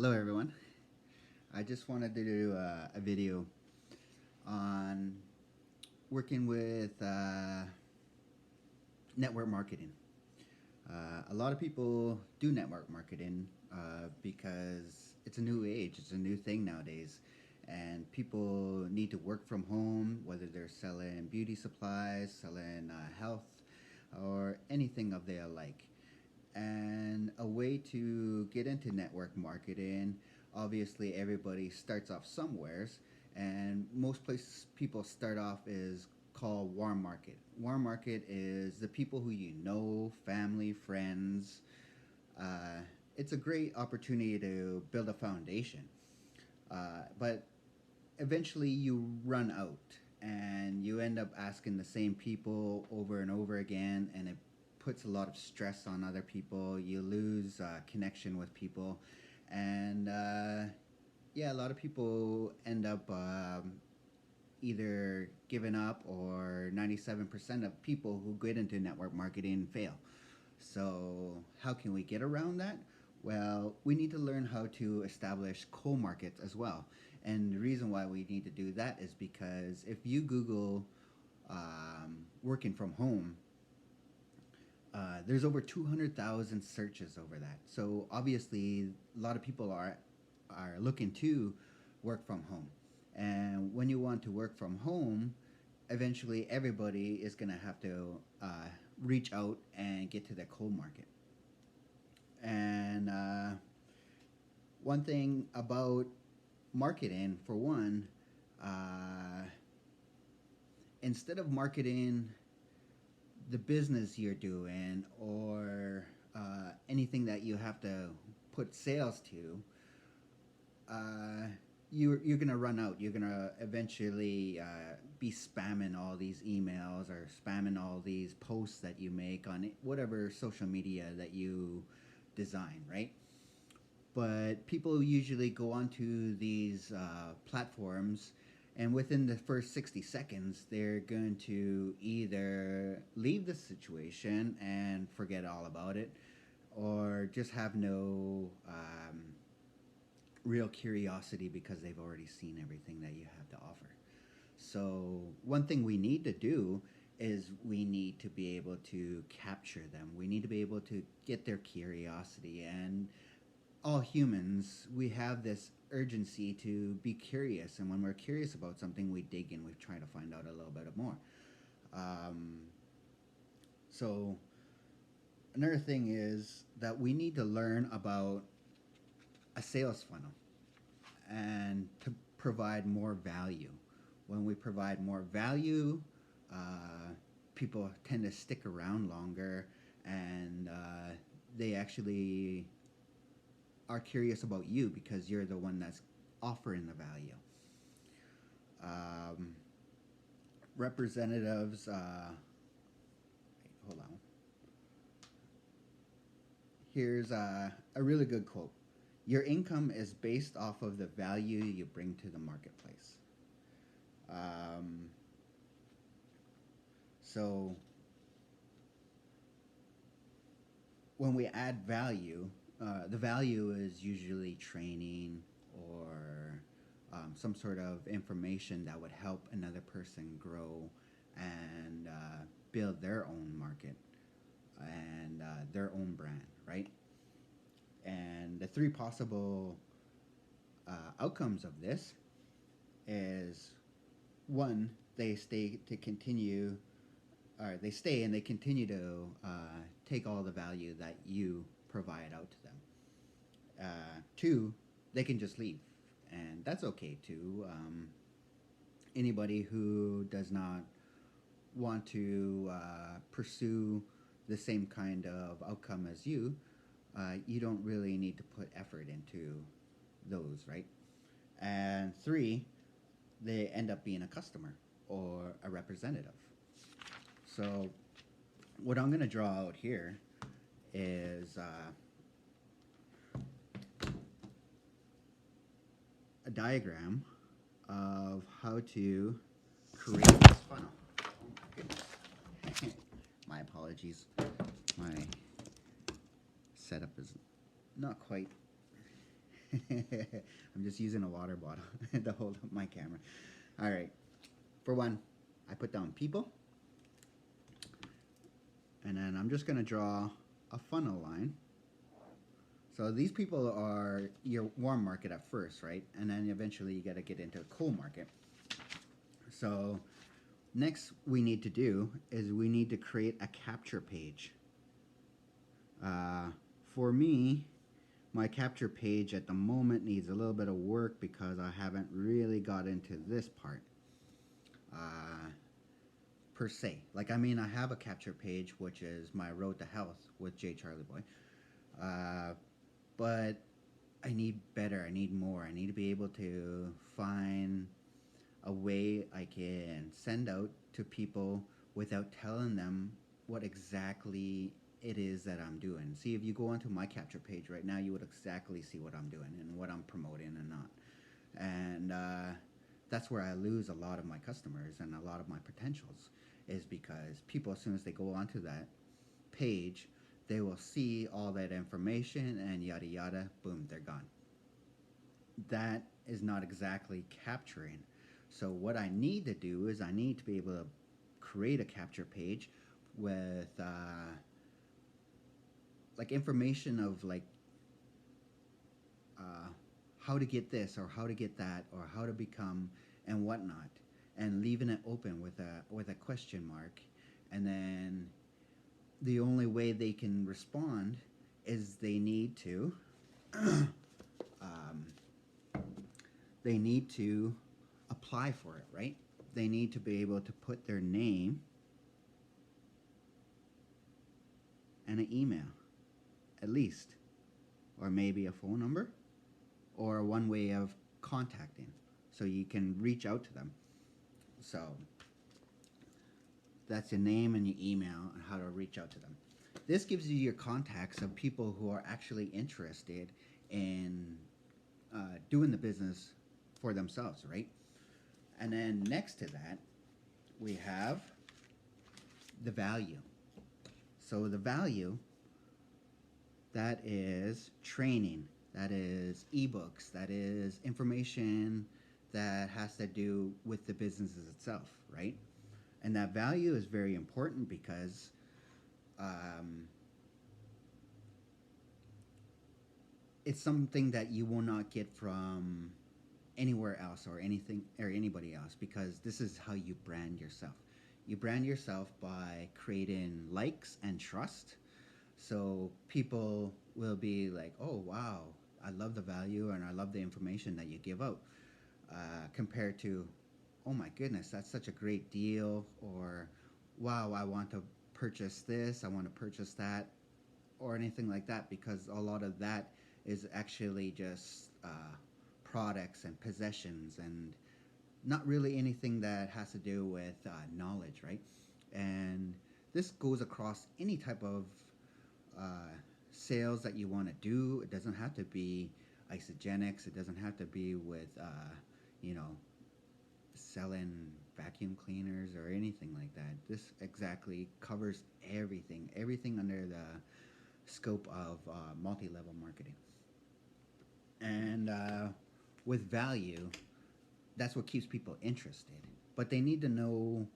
Hello, everyone. I just wanted to do a video on working with network marketing. A lot of people do network marketing because it's a new age, it's a new thing nowadays, and people need to work from home, whether they're selling beauty supplies, selling health, or anything of their like. And a way to get into network marketing, obviously everybody starts off somewheres, and most places people start off is called warm market. Warm market is the people who you know, family, friends. uh, it's a great opportunity to build a foundation, but eventually you run out and you end up asking the same people over and over again, and it puts a lot of stress on other people. You lose connection with people, and yeah, a lot of people end up either giving up, or 97% of people who get into network marketing fail. So, how can we get around that? Well, we need to learn how to establish cold markets as well. And the reason why we need to do that is because if you Google working from home, there's over 200,000 searches over that. So obviously, a lot of people are looking to work from home. And when you want to work from home, eventually everybody is going to have to reach out and get to their cold market. And one thing about marketing, for one, uh, instead of marketing the business you're doing, or anything that you have to put sales to, uh, you're gonna run out. You're gonna eventually be spamming all these emails, or spamming all these posts that you make on whatever social media that you design, right? But people usually go onto these platforms, and within the first 60 seconds they're going to either leave the situation and forget all about it, or just have no real curiosity because they've already seen everything that you have to offer. So one thing we need to do is we need to be able to capture them. We need to be able to get their curiosity. And all humans, we have this urgency to be curious, and when we're curious about something, we dig in, we try to find out a little bit more. um, so another thing is that we need to learn about a sales funnel, and to provide more value. When we provide more value, people tend to stick around longer, and they actually are curious about you because you're the one that's offering the value. Um, Representatives, hold on. Here's a really good quote. Your income is based off of the value you bring to the marketplace. Um, so when we add value, the value is usually training, or some sort of information that would help another person grow and build their own market and their own brand, right? And the three possible outcomes of this is, one, they stay to continue, or they stay and they continue to take all the value that you provide out to them. Two, they can just leave, and that's okay too. Anybody who does not want to pursue the same kind of outcome as you, you don't really need to put effort into those, right? And three, they end up being a customer or a representative. So, what I'm going to draw out here is a diagram of how to create this funnel. Oh my goodness. My apologies. My setup is not quite I'm just using a water bottle to hold up my camera. All right. For one, I put down people, and then I'm just going to draw a funnel line. So these people are your warm market at first, right? And then eventually you got to get into a cold market. So next we need to do is we need to create a capture page. For me, my capture page at the moment needs a little bit of work because I haven't really got into this part per se. Like, I mean, I have a capture page, which is my Road to Health with J. Charlie Boy. But I need better. I need more. I need to be able to find a way I can send out to people without telling them what exactly it is that I'm doing. See, if you go onto my capture page right now, you would exactly see what I'm doing and what I'm promoting and not. And that's where I lose a lot of my customers and a lot of my potentials, is because people, as soon as they go onto that page, they will see all that information and yada yada, boom, they're gone. That is not exactly capturing. So what I need to do is I need to be able to create a capture page with like information of like uh, how to get this or how to get that or how to become and whatnot, and leaving it open with a question mark, and then the only way they can respond is um, they need to apply for it, right? They need to be able to put their name and an email, at least, or maybe a phone number, or one way of contacting, so you can reach out to them. So that's your name and your email and how to reach out to them. This gives you your contacts of people who are actually interested in doing the business for themselves, right? And then next to that, we have the value. So the value, that is training, that is ebooks, that is information that has to do with the businesses itself, right? And that value is very important because it's something that you will not get from anywhere else or anything or anybody else, because this is how you brand yourself. You brand yourself by creating likes and trust. So people will be like, oh, wow, I love the value and I love the information that you give out, compared to, oh my goodness, that's such a great deal, or wow, I want to purchase this, I want to purchase that, or anything like that, because a lot of that is actually just products and possessions and not really anything that has to do with knowledge, right? And this goes across any type of uh, sales that you want to do. It doesn't have to be isogenics. It doesn't have to be with, you know, selling vacuum cleaners or anything like that. This exactly covers everything under the scope of multi-level marketing. And with value, that's what keeps people interested. But they need to know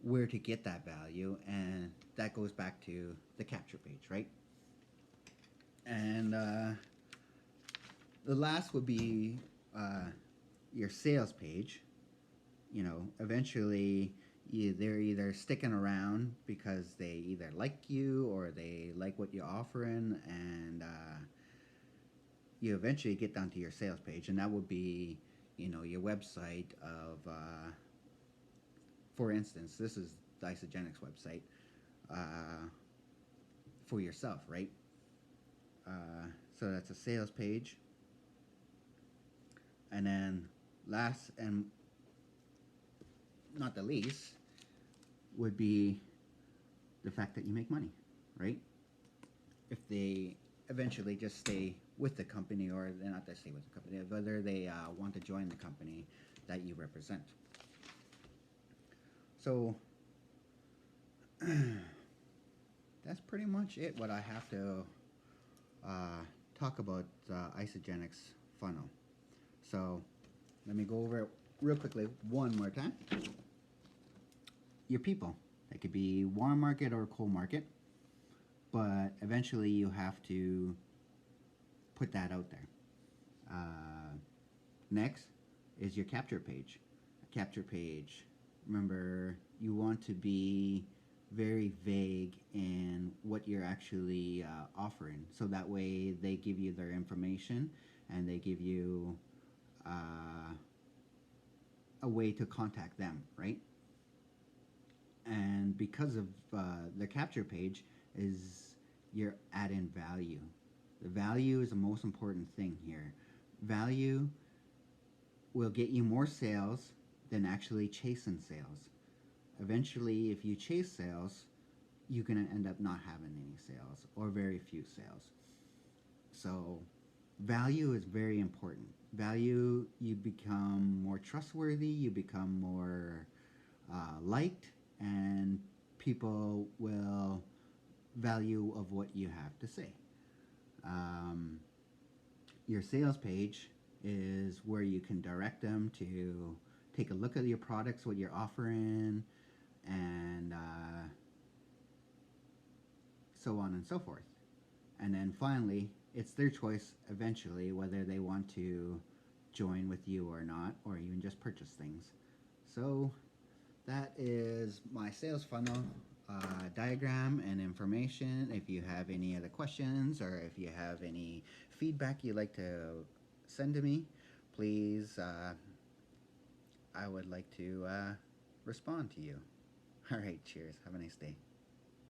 where to get that value, and that goes back to the capture page, right? And the last would be your sales page. You know, eventually they're either sticking around because they either like you or they like what you're offering, and you eventually get down to your sales page, and that would be, you know, your website of, for instance, this is the Isogenics website for yourself, right? So that's a sales page, and then last and not the least would be the fact that you make money, right? If they eventually just stay with the company, or they're not to stay with the company, whether they want to join the company that you represent. So that's pretty much it. What I have to talk about Isogenics funnel. So let me go over it real quickly one more time. Your people. That could be warm market or cold market, but eventually you have to put that out there. Next is your capture page. A capture page. Remember, you want to be very vague in what you're actually offering, so that way they give you their information and they give you a way to contact them, right? And because of the capture page is you're adding value. The value is the most important thing here. Value will get you more sales than actually chasing sales. Eventually, if you chase sales, you're going to end up not having any sales or very few sales. So, value is very important. Value, you become more trustworthy, you become more liked, and people will value of what you have to say. Um, your sales page is where you can direct them to take a look at your products, what you're offering, and so on and so forth. And then finally, it's their choice eventually whether they want to join with you or not, or even just purchase things. So that is my sales funnel diagram and information. If you have any other questions or if you have any feedback you'd like to send to me, please, I would like to respond to you. All right, cheers. Have a nice day.